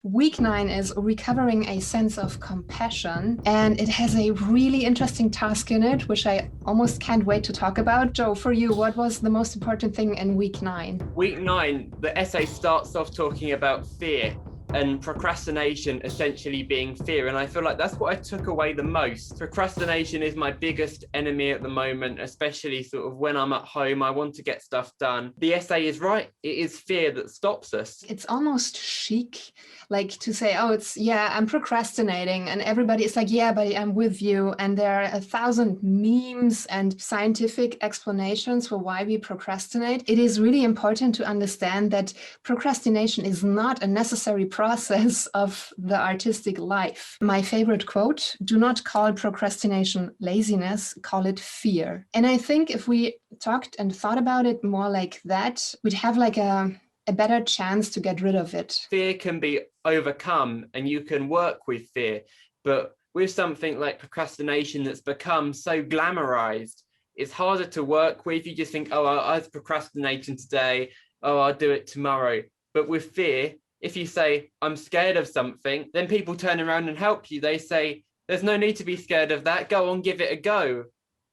Week 9 is recovering a sense of compassion, and it has a really interesting task in it, which I almost can't wait to talk about. Joe, for you, what was the most important thing in week 9? Week 9, the essay starts off talking about fear and procrastination essentially being fear. And I feel like that's what I took away the most. Procrastination is my biggest enemy at the moment, especially sort of when I'm at home. I want to get stuff done. The essay is right. It is fear that stops us. It's almost chic, like to say, oh, I'm procrastinating. And everybody is like, yeah, but I'm with you. And there are 1,000 memes and scientific explanations for why we procrastinate. It is really important to understand that procrastination is not a necessary process of the artistic life. My favorite quote: do not call procrastination laziness, call it fear. And I think if we talked and thought about it more like that, we'd have like a better chance to get rid of it. Fear can be overcome and you can work with fear, but with something like procrastination that's become so glamorized, it's harder to work with. You just think, oh, I was procrastinating today, oh, I'll do it tomorrow. But with fear, if you say, I'm scared of something, then people turn around and help you. They say, there's no need to be scared of that. Go on, give it a go.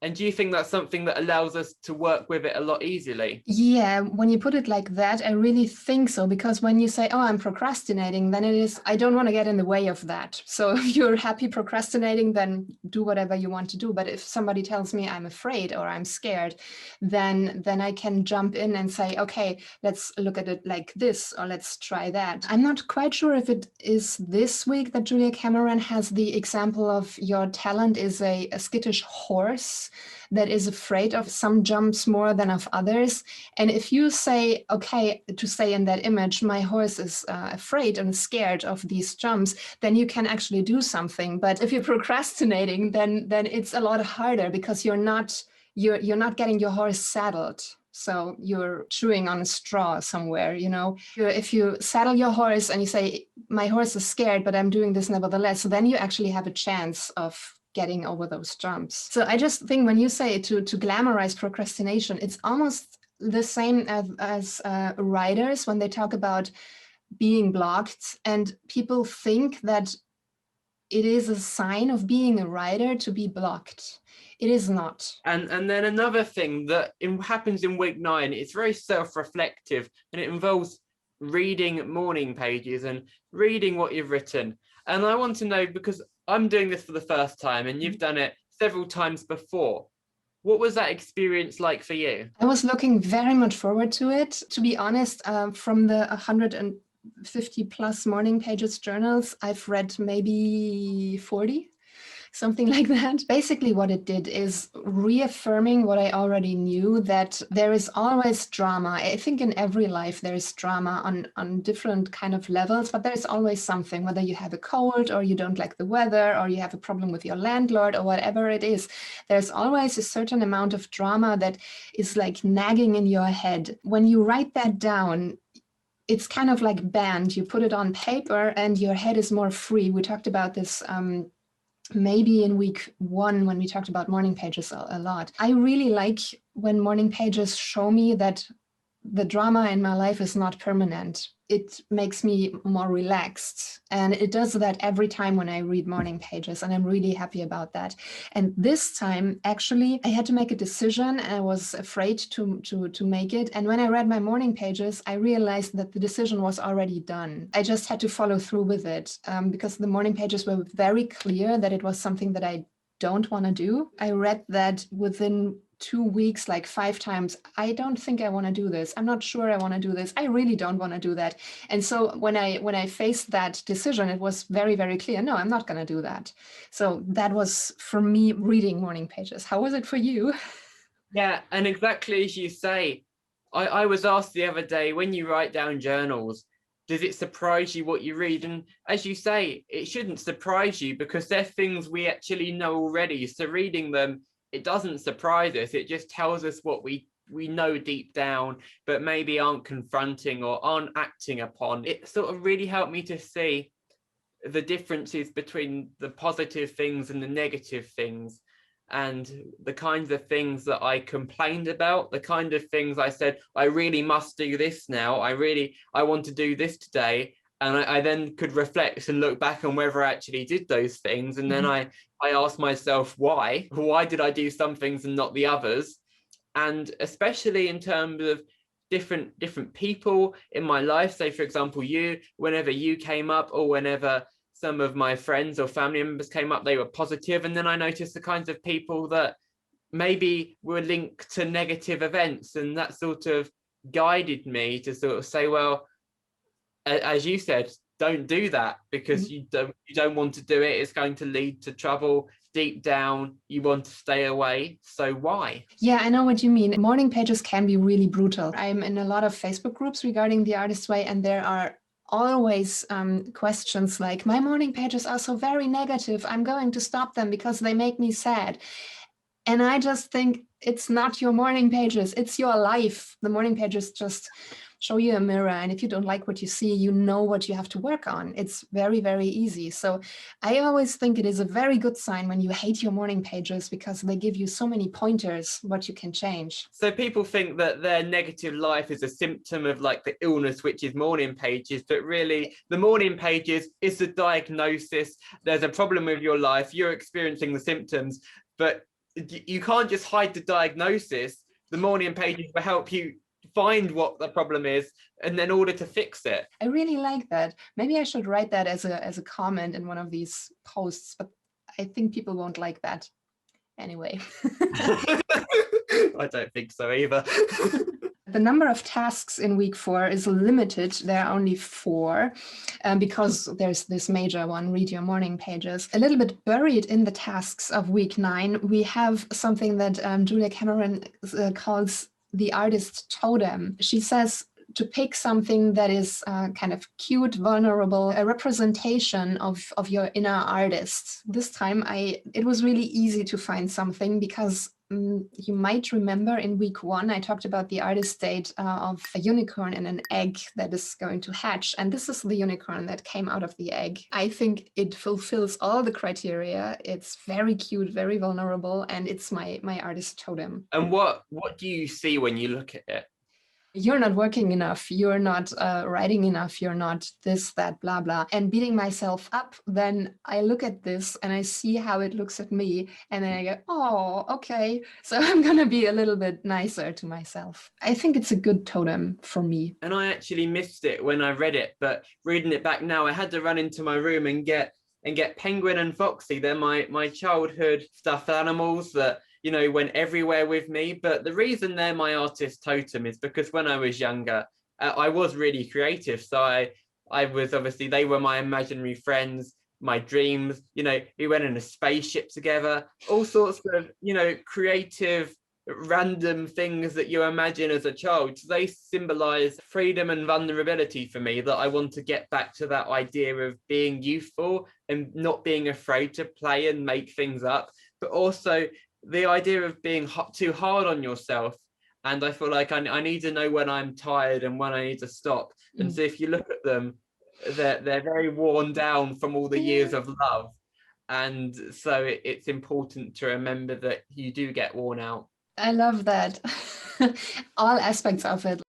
And do you think that's something that allows us to work with it a lot easily? Yeah, when you put it like that, I really think so. Because when you say, oh, I'm procrastinating, then it is, I don't want to get in the way of that. So if you're happy procrastinating, then do whatever you want to do. But if somebody tells me I'm afraid or I'm scared, then I can jump in and say, okay, let's look at it like this, or let's try that. I'm not quite sure if it is this week that Julia Cameron has the example of your talent is a skittish horse that is afraid of some jumps more than of others. And if you say, okay, to say in that image, my horse is afraid and scared of these jumps, then you can actually do something. But if you're procrastinating, then it's a lot harder because you're not getting your horse saddled. So you're chewing on a straw somewhere, you know. If you saddle your horse and you say, my horse is scared, but I'm doing this nevertheless, so then you actually have a chance of getting over those jumps. So I just think when you say to glamorize procrastination, it's almost the same as writers when they talk about being blocked, and people think that it is a sign of being a writer to be blocked. It is not. And then another thing that happens in week 9, it's very self-reflective and it involves reading morning pages and reading what you've written. And I want to know, because I'm doing this for the first time and you've done it several times before, what was that experience like for you? I was looking very much forward to it. To be honest, from the 150 plus morning pages journals, I've read maybe 40. Something like that. Basically, what it did is reaffirming what I already knew, that there is always drama. I think in every life there is drama on different kind of levels, but there's always something, whether you have a cold or you don't like the weather or you have a problem with your landlord or whatever it is. There's always a certain amount of drama that is like nagging in your head. When you write that down, it's kind of like banned. You put it on paper and your head is more free. We talked about this maybe in week 1 when we talked about morning pages a lot. I really like when morning pages show me that the drama in my life is not permanent. It makes me more relaxed. And it does that every time when I read morning pages. And I'm really happy about that. And this time, actually, I had to make a decision. And I was afraid to make it. And when I read my morning pages, I realized that the decision was already done. I just had to follow through with it because the morning pages were very clear that it was something that I don't want to do. I read that within 2 weeks, like 5 times. I don't think I want to do this. I'm not sure I want to do this. I really don't want to do that. And so when I faced that decision, it was very, very clear. No, I'm not going to do that. So that was for me reading morning pages. How was it for you? Yeah, and exactly as you say, I was asked the other day, when you write down journals, does it surprise you what you read? And as you say, it shouldn't surprise you because they're things we actually know already. So reading them, it doesn't surprise us. It just tells us what we know deep down, but maybe aren't confronting or aren't acting upon. It sort of really helped me to see the differences between the positive things and the negative things, and the kinds of things that I complained about, the kind of things I said, I really must do this now. I want to do this today. And I then could reflect and look back on whether I actually did those things. And then I asked myself, why did I do some things and not the others? And especially in terms of different people in my life, say for example whenever you came up, or whenever some of my friends or family members came up, they were positive. And then I noticed the kinds of people that maybe were linked to negative events, and that sort of guided me to sort of say, well, as you said, don't do that, because you don't want to do it. It's going to lead to trouble. Deep down, you want to stay away. So why? Yeah, I know what you mean. Morning pages can be really brutal. I'm in a lot of Facebook groups regarding the artist way, and there are always questions like, my morning pages are so very negative. I'm going to stop them because they make me sad. And I just think it's not your morning pages, it's your life. The morning pages just show you a mirror. And if you don't like what you see, you know what you have to work on. It's very, very easy. So I always think it is a very good sign when you hate your morning pages, because they give you so many pointers what you can change. So people think that their negative life is a symptom of like the illness, which is morning pages, but really the morning pages is the diagnosis. There's a problem with your life, you're experiencing the symptoms, but you can't just hide the diagnosis. The morning pages will help you find what the problem is, and then order to fix it. I really like that. Maybe I should write that as a comment in one of these posts, but I think people won't like that anyway. I don't think so either. The number of tasks in week 4 is limited. There are only 4 because there's this major one, read your morning pages. A little bit buried in the tasks of week 9, we have something that Julia Cameron calls the artist totem. She says to pick something that is kind of cute, vulnerable, a representation of your inner artist. This time it was really easy to find something, because you might remember in week 1, I talked about the artist state of a unicorn and an egg that is going to hatch. And this is the unicorn that came out of the egg. I think it fulfills all the criteria. It's very cute, very vulnerable, and it's my artist totem. And what do you see when you look at it? You're not working enough, you're not writing enough, you're not this, that, blah, blah. And beating myself up, then I look at this and I see how it looks at me, and then I go, oh, okay. So I'm going to be a little bit nicer to myself. I think it's a good totem for me. And I actually missed it when I read it, but reading it back now, I had to run into my room and get Penguin and Foxy. They're my childhood stuffed animals that, you know, went everywhere with me. But the reason they're my artist totem is because when I was younger, I was really creative. So I was, obviously, they were my imaginary friends, my dreams. You know, we went in a spaceship together, all sorts of, you know, creative, random things that you imagine as a child. So they symbolize freedom and vulnerability for me, that I want to get back to that idea of being youthful and not being afraid to play and make things up, but also the idea of being too hard on yourself. And I feel like I need to know when I'm tired and when I need to stop. And so if you look at them, they're very worn down from all the years of love. And so it's important to remember that you do get worn out. I love that. All aspects of it.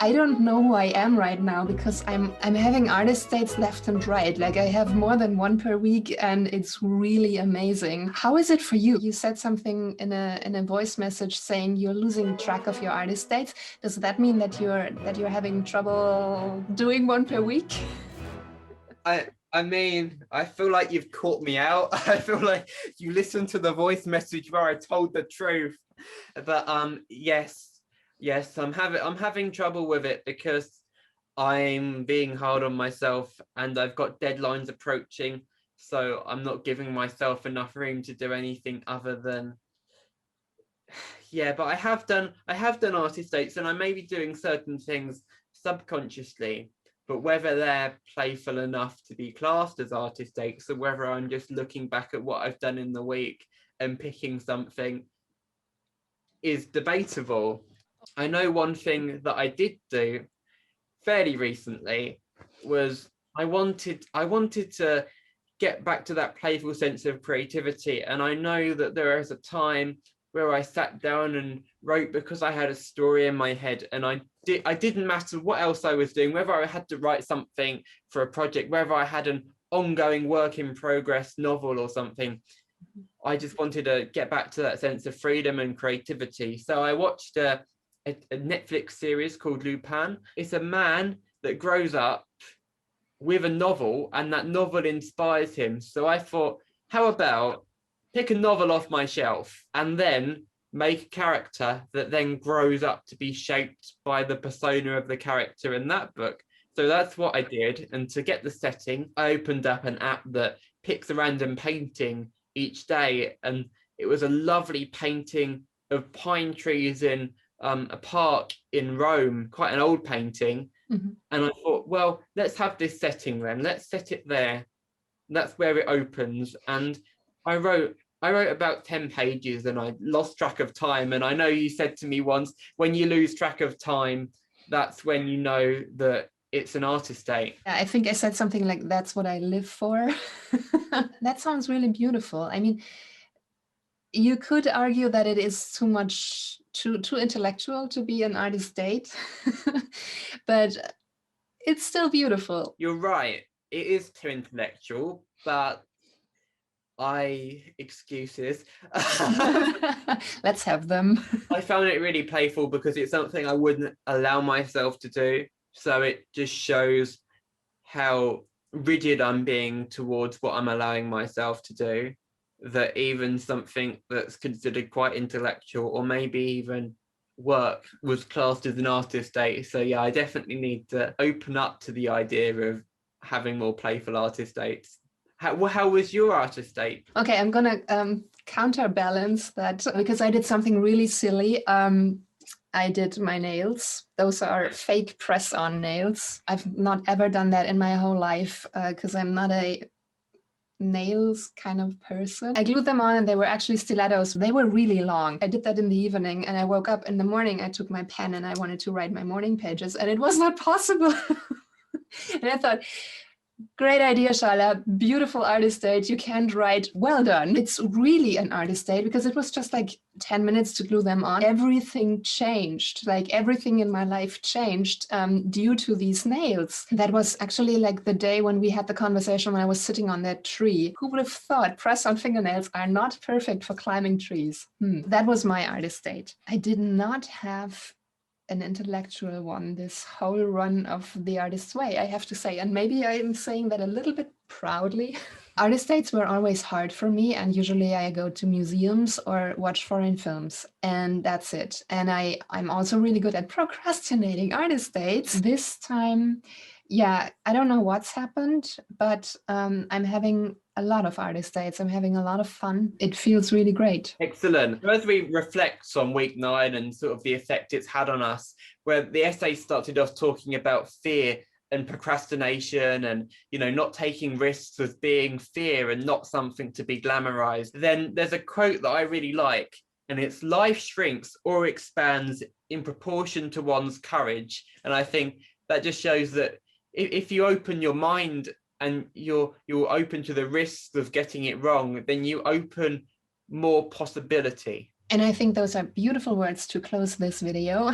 I don't know who I am right now, because I'm having artist states left and right. Like, I have more than one per week, and it's really amazing. How is it for you? You said something in a voice message saying you're losing track of your artist states. Does that mean that you're having trouble doing one per week? I mean, I feel like you've caught me out. I feel like you listened to the voice message where I told the truth. But yes, I'm having trouble with it, because I'm being hard on myself and I've got deadlines approaching. So I'm not giving myself enough room to do anything other than, yeah, but I have done artist dates, and I may be doing certain things subconsciously, but whether they're playful enough to be classed as artist dates, or whether I'm just looking back at what I've done in the week and picking something, is debatable. I know one thing that I did do fairly recently was I wanted to get back to that playful sense of creativity. And I know that there is a time where I sat down and wrote because I had a story in my head, and I didn't matter what else I was doing, whether I had to write something for a project, whether I had an ongoing work in progress novel or something. I just wanted to get back to that sense of freedom and creativity. So I watched a Netflix series called Lupin. It's a man that grows up with a novel, and that novel inspires him. So I thought, how about pick a novel off my shelf and then make a character that then grows up to be shaped by the persona of the character in that book. So that's what I did. And to get the setting, I opened up an app that picks a random painting each day. And it was a lovely painting of pine trees in a park in Rome, quite an old painting. Mm-hmm. And I thought, well, let's have this setting then. Let's set it there. That's where it opens. And I wrote about 10 pages and I lost track of time. And I know you said to me once, when you lose track of time, that's when you know that it's an artist state. Yeah, I think I said something like, that's what I live for. That sounds really beautiful. I mean, you could argue that it is too intellectual to be an artist state, but it's still beautiful. You're right. It is too intellectual, but excuses. Let's have them. I found it really playful because it's something I wouldn't allow myself to do. So it just shows how rigid I'm being towards what I'm allowing myself to do. That even something that's considered quite intellectual or maybe even work was classed as an artist state. So yeah, I definitely need to open up to the idea of having more playful artist states. How was your artist state? Okay, I'm gonna counterbalance that because I did something really silly. I did my nails. Those are fake press-on nails. I've not ever done that in my whole life because I'm not a nails kind of person. I glued them on and they were actually stilettos. They were really long. I did that in the evening and I woke up in the morning. I took my pen and I wanted to write my morning pages and it was not possible. And I thought, great idea, Shallalla. Beautiful artist state. You can't write. Well done. It's really an artist state because it was just like 10 minutes to glue them on. Everything changed. Like everything in my life changed due to these nails. That was actually like the day when we had the conversation when I was sitting on that tree. Who would have thought press-on fingernails are not perfect for climbing trees? That was my artist state. I did not have an intellectual one this whole run of the artist's way, I have to say, and maybe I'm saying that a little bit proudly. Artist states were always hard for me, and usually I go to museums or watch foreign films, and that's it. And I'm also really good at procrastinating artist states. This time, yeah, I don't know what's happened, but I'm having a lot of artist dates. I'm having a lot of fun. It feels really great. Excellent. As we reflect on week 9 and sort of the effect it's had on us, where the essay started off talking about fear and procrastination and, not taking risks as being fear and not something to be glamorized, then there's a quote that I really like, and it's life shrinks or expands in proportion to one's courage. And I think that just shows that if you open your mind and you're open to the risks of getting it wrong, then you open more possibility. And I think those are beautiful words to close this video.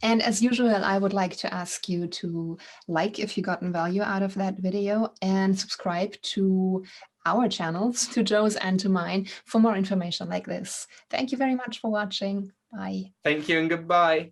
And as usual, I would like to ask you to like if you gotten value out of that video and subscribe to our channels, to Joe's and to mine, for more information like this. Thank you very much for watching. Bye. Thank you and goodbye.